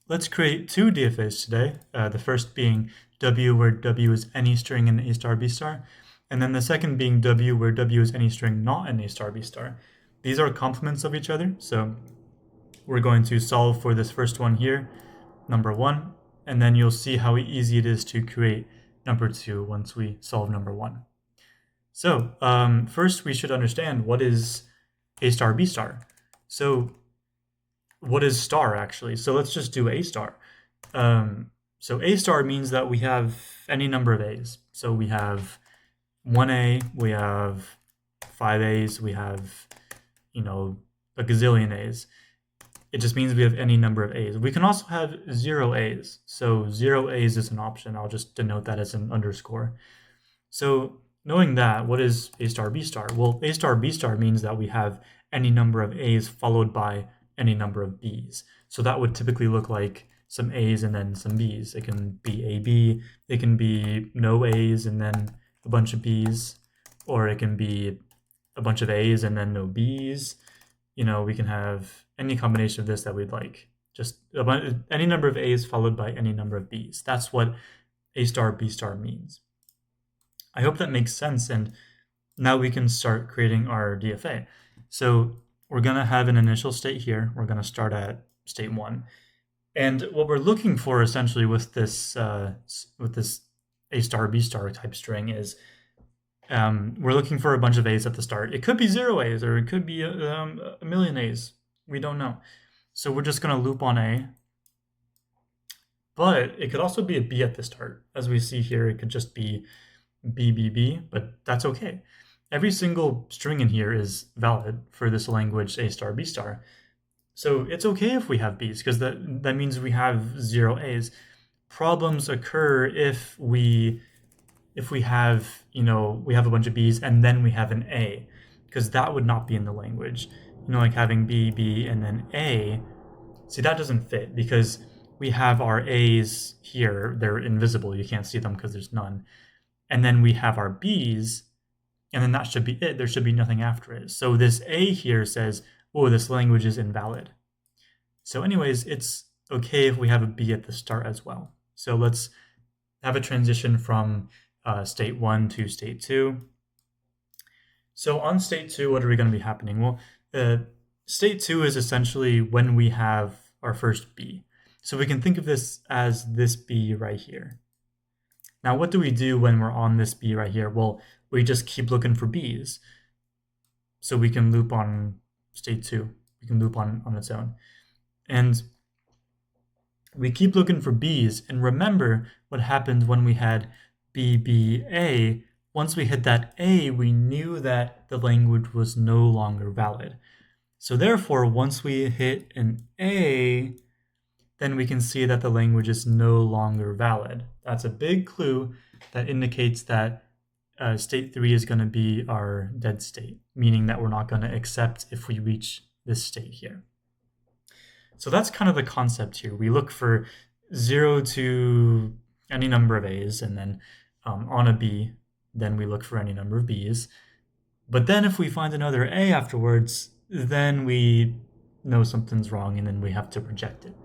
let's create two DFAs today. The first being W, where W is any string in A star B star, and then the second being W, where W is any string not in A star B star. These are complements of each other, so we're going to solve for this first one here, number one, and then you'll see how easy it is to create number two once we solve number one. So first we should understand what is A star B star. So what is star actually? So let's just do A star. So A star means that we have any number of A's. So we have 1A, we have 5 A's, we have, a gazillion A's. It just means we have any number of A's. We can also have 0 A's. So 0 A's is an option. I'll just denote that as an underscore. So knowing that, what is A star B star? Well, A star B star means that we have any number of A's followed by any number of B's. So that would typically look like some A's and then some B's. It can be AB, it can be no A's and then a bunch of B's, or it can be a bunch of A's and then no B's. We can have any combination of this that we'd like. Just any number of A's followed by any number of B's. That's what A star B star means. I hope that makes sense, and now we can start creating our DFA. So we're going to have an initial state here. We're going to start at state 1. And what we're looking for essentially with this A star B star type string is we're looking for a bunch of A's at the start. It could be 0 A's or it could be a million A's. We don't know. So we're just going to loop on A. But it could also be a B at the start. As we see here, it could just be B, but that's okay. Every single string in here is valid for this language A star B star. So it's okay if we have B's, because that means we have 0 A's. Problems occur if we have, we have a bunch of B's and then we have an A, because that would not be in the language. Like having B, and then A. See, that doesn't fit because we have our A's here. They're invisible. You can't see them because there's none. And then we have our B's, and then that should be it. There should be nothing after it. So this A here says, oh, this language is invalid. So anyways, it's okay if we have a B at the start as well. So let's have a transition from state 1 to state 2. So on state 2, what are we going to be happening? Well, state 2 is essentially when we have our first B. So we can think of this as this B right here. Now, what do we do when we're on this B right here? Well, we just keep looking for B's. So we can loop on state 2. We can loop on its own. And we keep looking for B's. And remember what happened when we had BBA. Once we hit that A, we knew that the language was no longer valid. So therefore, once we hit an A, then we can see that the language is no longer valid. That's a big clue that indicates that state 3 is going to be our dead state, meaning that we're not going to accept if we reach this state here. So that's kind of the concept here. We look for 0 to any number of A's, and then on a B, then we look for any number of B's. But then if we find another A afterwards, then we know something's wrong, and then we have to reject it.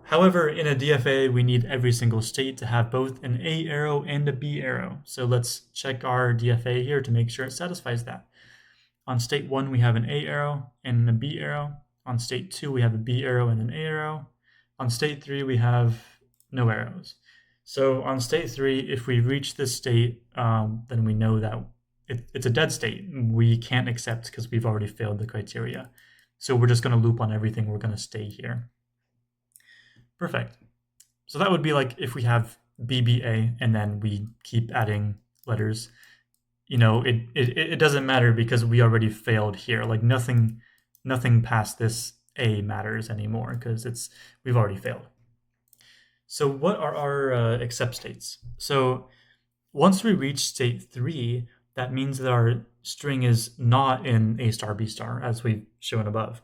However, in a DFA, we need every single state to have both an A arrow and a B arrow. So let's check our DFA here to make sure it satisfies that. On state 1, we have an A arrow and a B arrow. On state 2, we have a B arrow and an A arrow. On state 3, we have no arrows. So on state 3, if we reach this state, then we know that it's a dead state. We can't accept because we've already failed the criteria. So we're just going to loop on everything. We're going to stay here. Perfect. So that would be like if we have BBA and then we keep adding letters. It doesn't matter because we already failed here. Like nothing past this A matters anymore because we've already failed. So what are our accept states? So once we reach state 3, that means that our string is not in A star B star as we've shown above.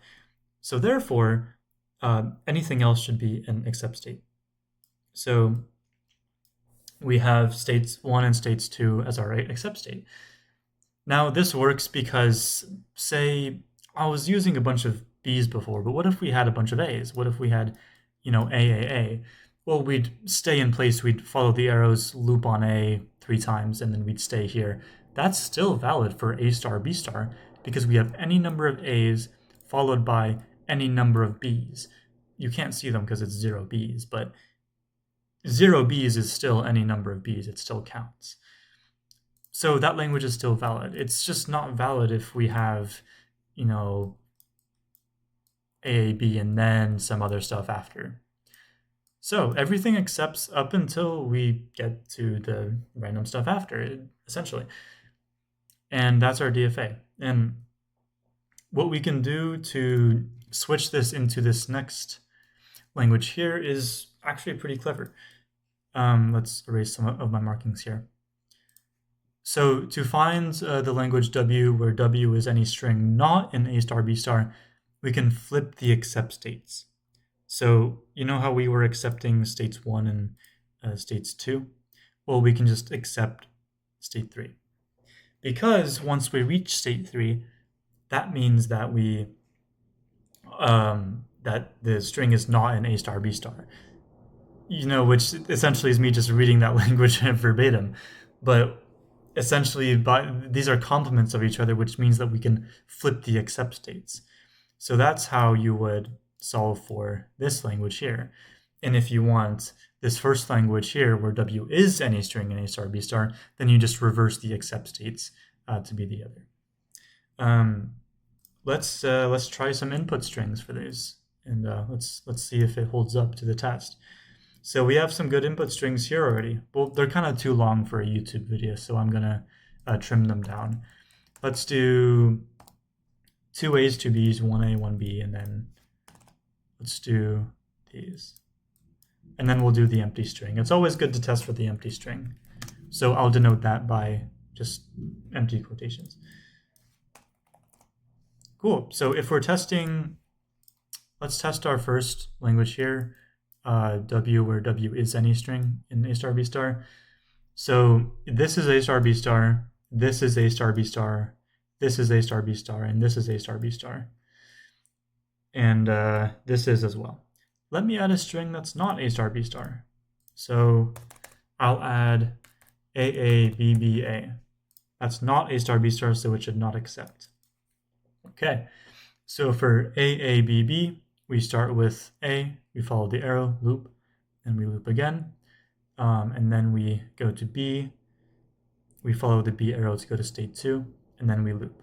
So therefore, anything else should be an accept state. So we have states 1 and states 2 as our accept state. Now this works because, say, I was using a bunch of B's before, but what if we had a bunch of A's? What if we had, AAA, well, we'd stay in place, we'd follow the arrows, loop on A 3 times, and then we'd stay here. That's still valid for A star, B star, because we have any number of A's followed by any number of B's. You can't see them because it's 0 B's, but 0 B's is still any number of B's, it still counts. So that language is still valid. It's just not valid if we have, A, B, and then some other stuff after. So everything accepts up until we get to the random stuff after, essentially. And that's our DFA. And what we can do to switch this into this next language here is actually pretty clever. Let's erase some of my markings here. So to find the language W, where W is any string not in A star, B star, we can flip the accept states. So you know how we were accepting states 1 and states 2? Well, we can just accept state 3. Because once we reach state 3, that means that that the string is not an A star, B star. Which essentially is me just reading that language verbatim. But essentially, these are complements of each other, which means that we can flip the accept states. So that's how you would solve for this language here. And if you want this first language here, where W is any string in A star, B star, then you just reverse the accept states to be the other. Let's try some input strings for these, and let's see if it holds up to the test. So we have some good input strings here already. Well, they're kind of too long for a YouTube video, so I'm gonna trim them down. Let's do 2 A's, 2 B's, 1 A, 1 B, and then let's do these. And then we'll do the empty string. It's always good to test for the empty string. So I'll denote that by just empty quotations. Cool. So if we're testing, let's test our first language here, W, where W is any string in A star, B star. So this is A star, B star, this is A star, B star, this is A star, B star, and this is A star, B star. And this is as well. Let me add a string that's not A star, B star. So I'll add AABBA. That's not A star, B star, so it should not accept. Okay, so for AABB, we start with A, we follow the arrow, loop, and we loop again. And then we go to B, we follow the B arrow to go to state 2, and then we loop.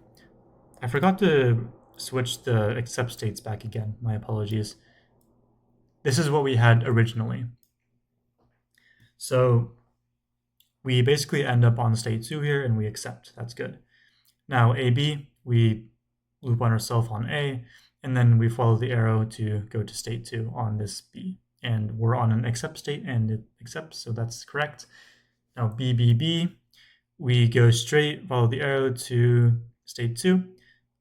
I forgot to switch the accept states back again, my apologies. This is what we had originally. So we basically end up on state 2 here, and we accept. That's good. Now AB, we loop on ourselves on A, and then we follow the arrow to go to state 2 on this B. And we're on an accept state, and it accepts, so that's correct. Now BBB, we go straight, follow the arrow to state 2,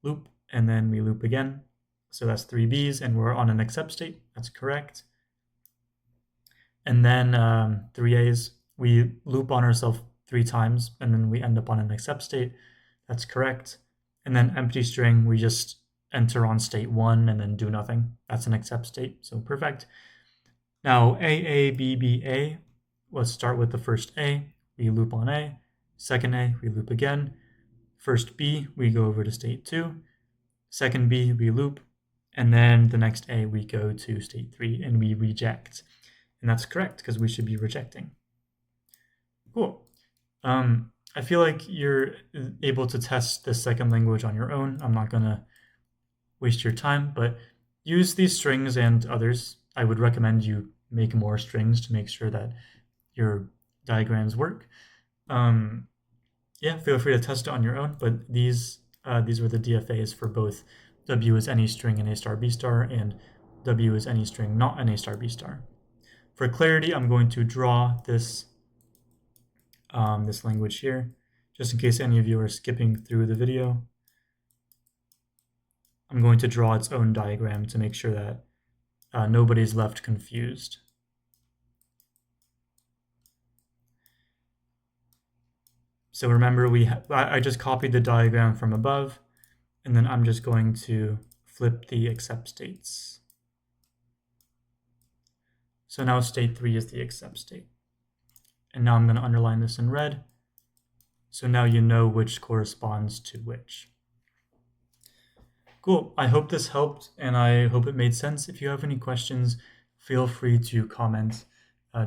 loop, and then we loop again. So that's 3 B's, and we're on an accept state. That's correct. And then 3 A's, we loop on ourselves 3 times, and then we end up on an accept state. That's correct. And then empty string, we just enter on state 1 and then do nothing. That's an accept state, so perfect. Now AABBA, let's start with the first A. We loop on A. Second A, we loop again. First B, we go over to state 2. Second B, we loop. And then the next A, we go to state 3 and we reject. And that's correct because we should be rejecting. Cool. I feel like you're able to test the second language on your own. I'm not going to waste your time, but use these strings and others. I would recommend you make more strings to make sure that your diagrams work. Yeah, feel free to test it on your own, but these were the DFAs for both W is any string in A star, B star, and W is any string not in A star, B star. For clarity, I'm going to draw this this language here, just in case any of you are skipping through the video. I'm going to draw its own diagram to make sure that nobody's left confused. So remember, I just copied the diagram from above, and then I'm just going to flip the accept states. So now state 3 is the except state. And now I'm going to underline this in red. So now you know which corresponds to which. Cool. I hope this helped, and I hope it made sense. If you have any questions, feel free to comment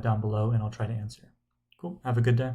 down below, and I'll try to answer. Cool. Have a good day.